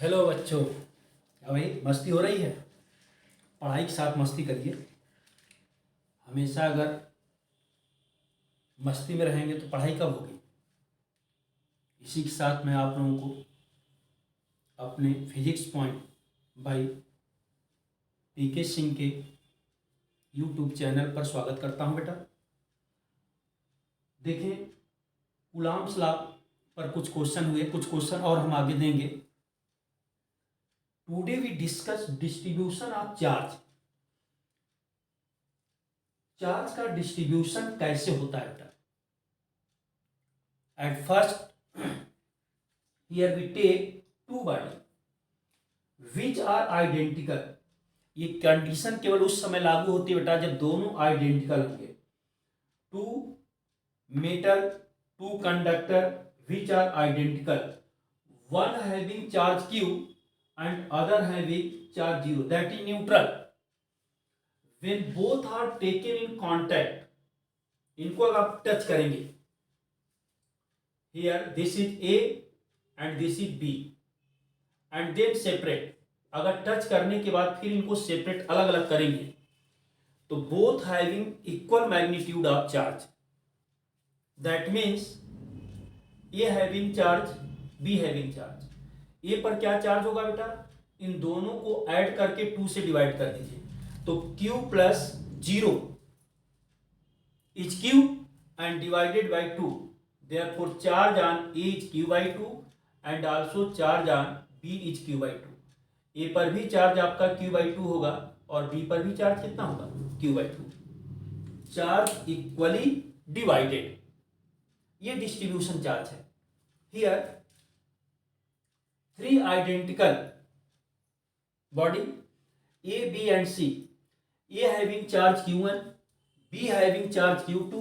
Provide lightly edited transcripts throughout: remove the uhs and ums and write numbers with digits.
Hello बच्चों, क्या भाई मस्ती हो रही है? पढ़ाई के साथ मस्ती करिए। हमेशा अगर मस्ती में रहेंगे तो पढ़ाई कब होगी? इसी के साथ मैं आप लोगों को अपने फिजिक्स पॉइंट भाई पीके सिंह के यूट्यूब चैनल पर स्वागत करता हूं। बेटा देखिए, कूलॉम्स लॉ पर कुछ क्वेश्चन हुए, कुछ क्वेश्चन और हम आगे देंगे। Today we discuss distribution of charge. Charge का डिस्ट्रीब्यूशन कैसे होता है बेटा? At first here we take two body which are identical। ये कंडीशन केवल उस समय लागू होती है बेटा जब दोनों आइडेंटिकल होंगे। Two metal, two conductor which are identical, one having charge q and other having charge 0, that is neutral। when both are taken in contact, इनको अगर आप टच करेंगे, here this is a and this is b and then separate, अगर touch करने के बाद फिर इनको सेपरेट अलग अलग करेंगे तो both having equal magnitude of charge, that means A having charge, B having charge. A पर क्या चार्ज होगा बेटा? इन दोनों को ऐड करके 2 से डिवाइड कर दीजिए तो q plus 0 is q and divided by 2, therefore charge on A is q by 2 and also charge on B is q by 2। A पर भी चार्ज आपका q by 2 होगा और B पर भी चार्ज कितना होगा? q by 2। Charge equally divided, ये डिस्ट्रीब्यूशन चार्ज है। Here 3 identical body A, B and C, A having charge q1, B having charge q2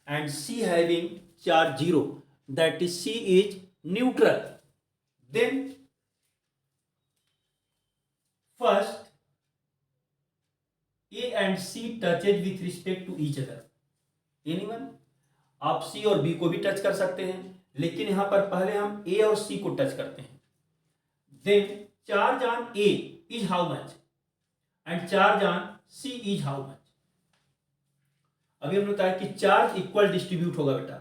and C having charge 0, that is C is neutral। then first A and C touches with respect to each other। anyone, आप C और B को भी touch कर सकते हैं, लेकिन यहां पर पहले हम A और C को टच करते हैं। then charge on A is how much and charge on C is how much। अभी हमने कहा कि चार्ज इक्वल डिस्ट्रीब्यूट होगा बेटा,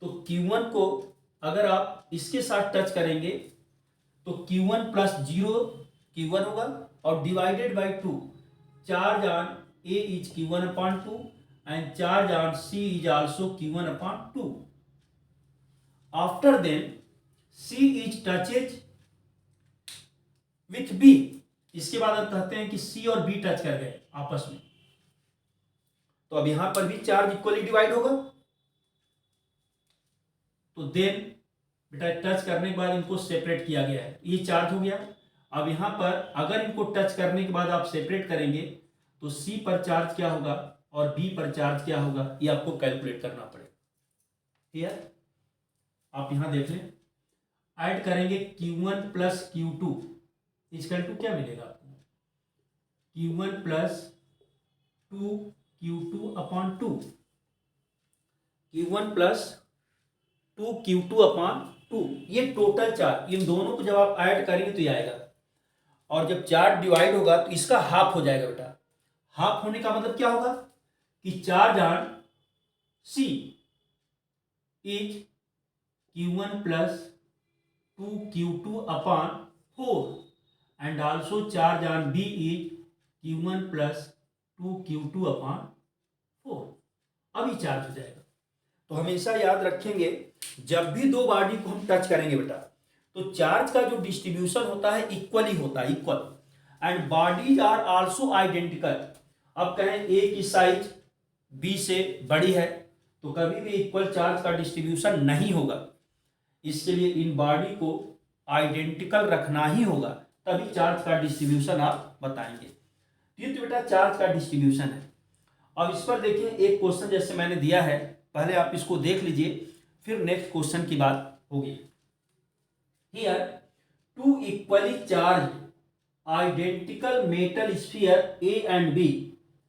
तो Q1 को अगर आप इसके साथ टच करेंगे तो Q1 प्लस 0 Q1 होगा और divided by 2, charge on A is Q1 upon 2 and charge on C is also Q1 upon 2। After then C is touches with B, इसके बाद हम कहते हैं कि C और B टच कर गए आपस में, तो अब यहां पर भी चार्ज इक्वली डिवाइड होगा। तो देन बेटा टच करने के बाद इनको सेपरेट किया गया है, ये चार्ज हो गया। अब यहां पर अगर इनको टच करने के बाद आप सेपरेट करेंगे तो C पर चार्ज क्या होगा और B पर चार्ज क्या होगा, ये आपको कैलकुलेट करना पड़ेगा। क्लियर? आप यहां देख लें, ऐड करेंगे Q1 plus Q2 equal to क्या मिलेगा आपको? Q1 plus 2Q2 upon 2, Q1 plus 2Q2 upon 2, ये टोटल चार्ज, इन दोनों को जब आप ऐड करेंगे तो ये आएगा और जब चार्ज डिवाइड होगा तो इसका हाफ हो जाएगा बेटा। हाफ होने का मतलब क्या होगा कि charge on C is Q1 plus 2Q2 upon 4 and also charge on B is Q1 plus 2Q2 upon 4। अभी चार्ज हो जाएगा। तो हमेशा याद रखेंगे, जब भी दो बॉडी को हम टच करेंगे बेटा तो चार्ज का जो डिस्ट्रीब्यूशन होता है इक्वली होता है, equal, and bodies are also identical. अब कहें ए की साइज बी से बड़ी है तो कभी भी इक्वल चार्ज का डिस्ट्रीब्यूशन नहीं होगा, इसके लिए इन बॉडी को आइडेंटिकल रखना ही होगा, तभी चार्ज का डिस्ट्रीब्यूशन आप बताएंगे। ये तो बेटा चार्ज का डिस्ट्रीब्यूशन है। अब इस पर देखिए एक क्वेश्चन जैसे मैंने दिया है, पहले आप इसको देख लीजिए फिर नेक्स्ट क्वेश्चन की बात होगी। Here two equally charge identical metal sphere A and B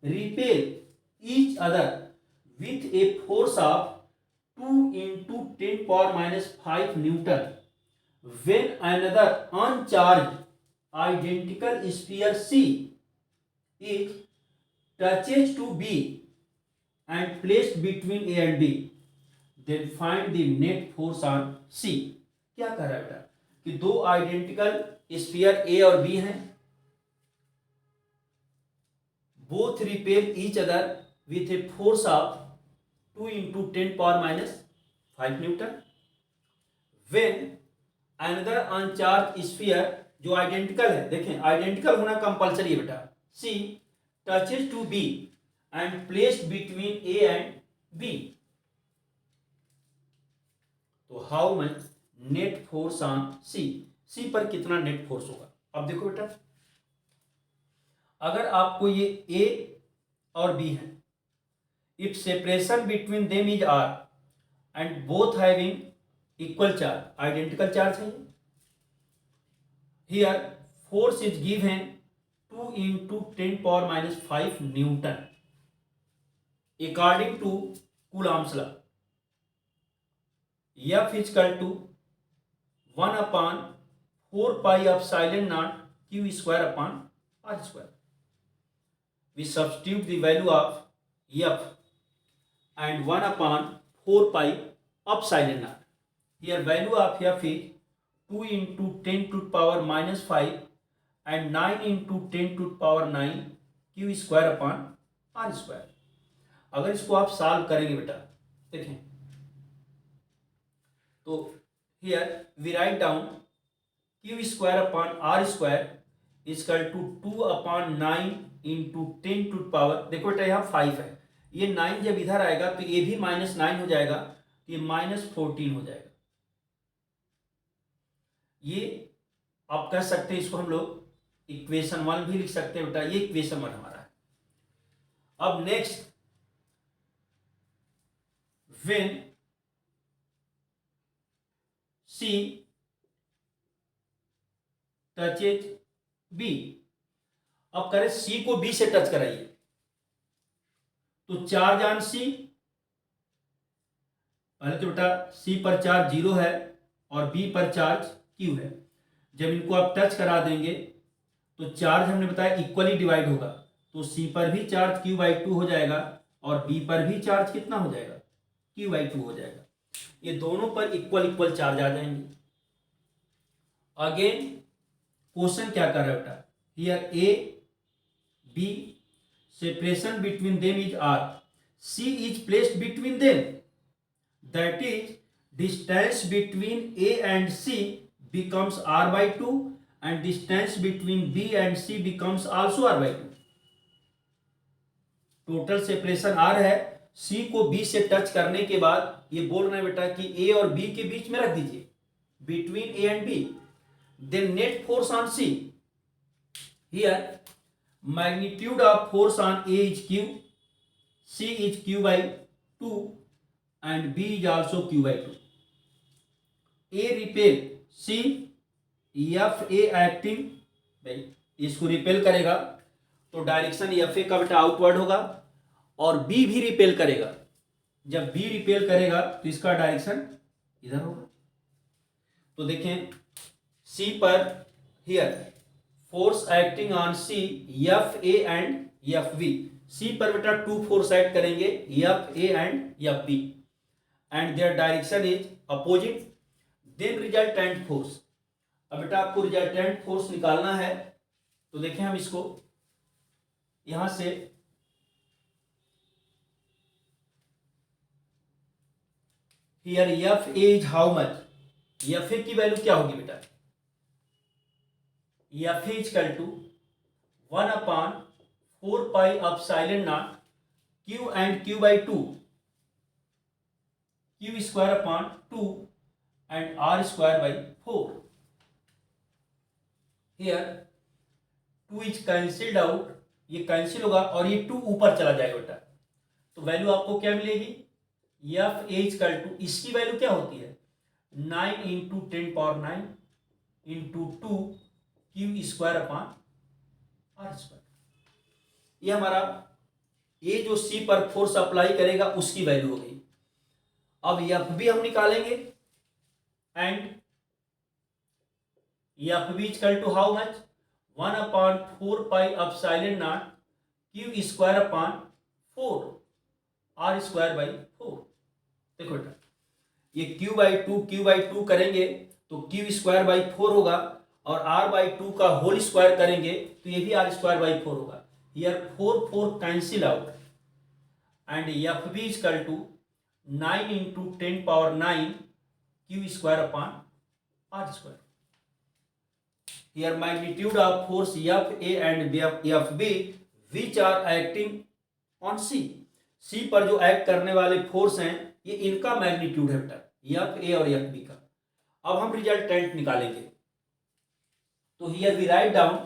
repel each other with a force of 2 into 10⁻⁵ Newton when another uncharged identical sphere C is touches to B and placed between A and B, then find the net force on C. क्या कह रहा है बेटा कि दो identical sphere A और B हैं, both repel each other with a force of 2 into 10 power minus 5 Newton. When another uncharged sphere जो आइडेंटिकल है, देखें आइडेंटिकल होना कंपलसरी है बेटा, C touches to B and placed between A and B, तो how much net force on C, C पर कितना net force होगा। अब देखो बेटा, अगर आपको ये A और B है, if separation between them is R and both having equal charge, identical charge है, here force is given 2 into 10 power minus 5 newton according to Coulomb's law. F is equal to 1 upon 4 pi epsilon naught q square upon r square. We substitute the value of F and 1 upon 4 pi epsilon naught. Here value of F is 2 into 10 to the power minus 5 and 9 into 10 to the power 9 q square upon r square. अगर इसको आप solve करेंगे बेटा, देखें तो here we write down q square upon r square is equal to 2 upon 9 into 10 to the power, देखो बेटा यहाँ 5 है, ये 9 जब इधर आएगा तो ये भी -9 हो जाएगा, ये -14 हो जाएगा। ये आप कह सकते हैं, इसको हम लोग इक्वेशन 1 भी लिख सकते हैं बेटा, ये इक्वेशन 1 हमारा है। अब next, when C touches B, अब करें C को B से टच कराइए, तो चार्ज ऑन C, पहले तो बेटा C पर चार्ज 0 है और B पर चार्ज Q है। जब इनको आप टच करा देंगे तो चार्ज हमने बताया इक्वली डिवाइड होगा, तो C पर भी चार्ज Q/2 हो जाएगा और B पर भी चार्ज कितना हो जाएगा, Q/2 हो जाएगा। ये दोनों पर इक्वल चार्ज आ जाएंगे। अगेन क्वेश्चन क्या कर रहा है बेटा, here A B separation between them is R, C is placed between them, that is distance between A and C becomes R/2 and distance between B and C becomes also R/2। Total separation R है, C को B से touch करने के बाद ये बोल रहे हैं बेटा कि A और B के बीच में रख दीजिए, between A and B, then net force on C, here magnitude of force on A is Q, C is Q/2 and B is also Q/2। A repel C, F A acting, भाई इसको repel करेगा तो direction F A का बेटा outward होगा, और B भी repel करेगा, जब B रिपेल करेगा तो इसका डायरेक्शन इधर होगा। तो देखें C पर here force acting on C, F A and F B, C पर बेटा 2 फोर्स एक्ट करेंगे, F A and F B, and their direction is opposite, then resultant force. अब बेटा आपको रिजल्टेंट फोर्स निकालना है, तो देखें हम इसको यहां से here F A is how much, F A की वैल्यू क्या होगी बेटा, F A is equal to 1 upon 4 pi epsilon naught Q and Q/2, Q square upon 2 and R square by 4। Here 2 is cancelled out, ये cancel होगा और ये 2 ऊपर चला जाएगा बेटा, तो वैल्यू आपको क्या मिलेगी, F A इक्वल टू, इसकी वैल्यू क्या होती है 9 into 10 power 9 into 2 Q square upon R square. ये हमारा ये जो C पर फोर्स अप्लाई करेगा उसकी वैल्यू हो गई। अब F भी हम निकालेंगे, and F B equal to how much, 1/4 pi Q square upon 4 r² by 4। देखो बेटा, ये क्यू बाई टू करेंगे तो क्यू² बाई 4 होगा, और r/2 का होल स्क्वायर करेंगे तो ये भी r²/4 होगा। Here 4 cancel out and F B equal to 9 into 10⁻9 q upon r²। Here magnitude of force FA and FB which are acting on C। C पर जो एक्ट करने वाले फोर्स हैं ये इनका मैग्नीट्यूड है बेटा, FA और FB का। अब हम रिजल्टेंट निकालेंगे, तो here we write down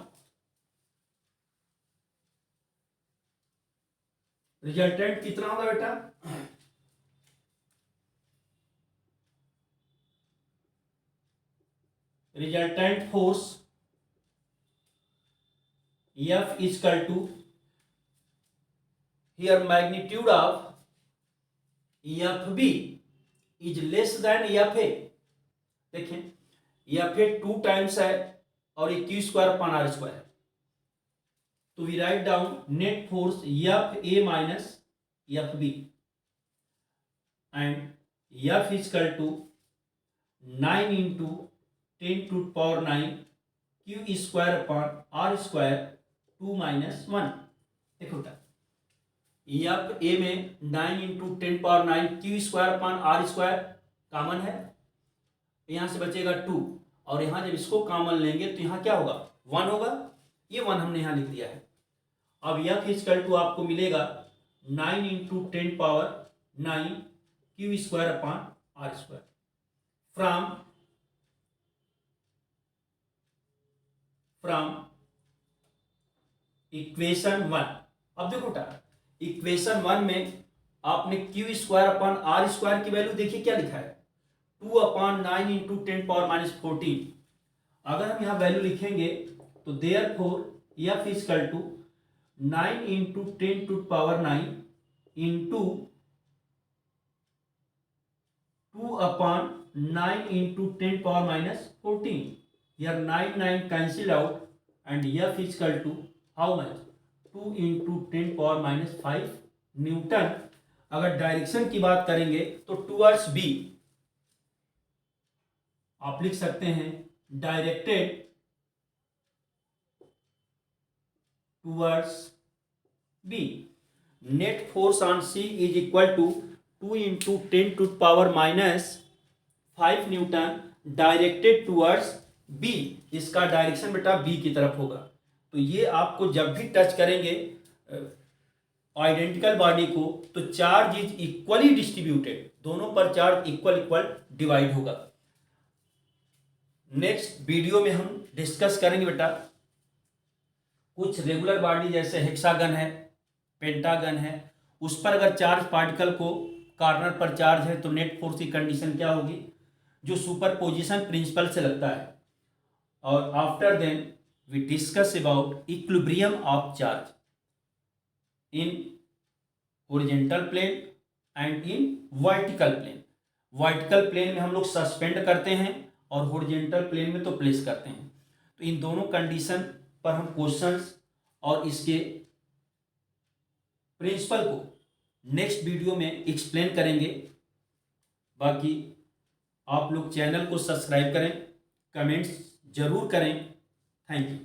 resultant कितना होगा बेटा, resultant force F is equal to here magnitude of FB is less than FA। देखें FA 2 टाइम्स है और ये क्यू² अपान r² है, तो we write down net force FA minus FB and F is equal to 9 into 10⁻9 q upon r², 2 - 1। देखो बेटा, F A में 9 into 10⁻9 q upon r² common है, यहां से बचेगा 2, और यहां जब इसको कॉमन लेंगे तो यहां क्या होगा, 1 होगा, ये 1 हमने यहां लिख दिया है। अब एफ इजकल टू आपको मिलेगा 9 into 10⁻9 q upon r²। From equation 1। अब देखो बेटा, इक्वेशन 1 में आपने क्यू² अपान r² की वैल्यू देखिए क्या लिखा है, 2/9 इंटू 10⁻14। अगर हम यहाँ वैल्यू लिखेंगे तो therefore F is equal to 9 into 10⁻9 into 2/9 into 10⁻14। Here 9 cancel out and F is equal to how much, 2 into 10⁻5 Newton. अगर डायरेक्शन की बात करेंगे तो टुवर्ड्स बी आप लिख सकते हैं directed towards B. Net force on C is equal to 2 into 10⁻5 newton directed towards B. इसका डायरेक्शन बेटा बी की तरफ होगा। तो ये आपको जब भी टच करेंगे आइडेंटिकल बॉडी को तो चार्ज इज इक्वली डिस्ट्रीब्यूटेड, दोनों पर चार्ज इक्वल डिवाइड होगा। नेक्स्ट वीडियो में हम डिस्कस करेंगे बेटा कुछ रेगुलर बॉडी जैसे हेक्सागन है, पेंटागन है, उस पर अगर चार्ज पार्टिकल को कॉर्नर पर चार्ज है तो नेट फोर्स की कंडीशन क्या होगी, जो सुपरपोजिशन प्रिंसिपल से लगता है। और after then we discuss about equilibrium of charge in horizontal plane and in vertical plane. Vertical plane में हम लोग सस्पेंड करते हैं और हॉरिजॉन्टल प्लेन में तो प्लेस करते हैं। तो इन दोनों कंडीशन पर हम क्वेश्चंस और इसके प्रिंसिपल को नेक्स्ट वीडियो में एक्सप्लेन करेंगे। बाकी आप लोग चैनल को सब्सक्राइब करें, कमेंट्स जरूर करें। Thank you.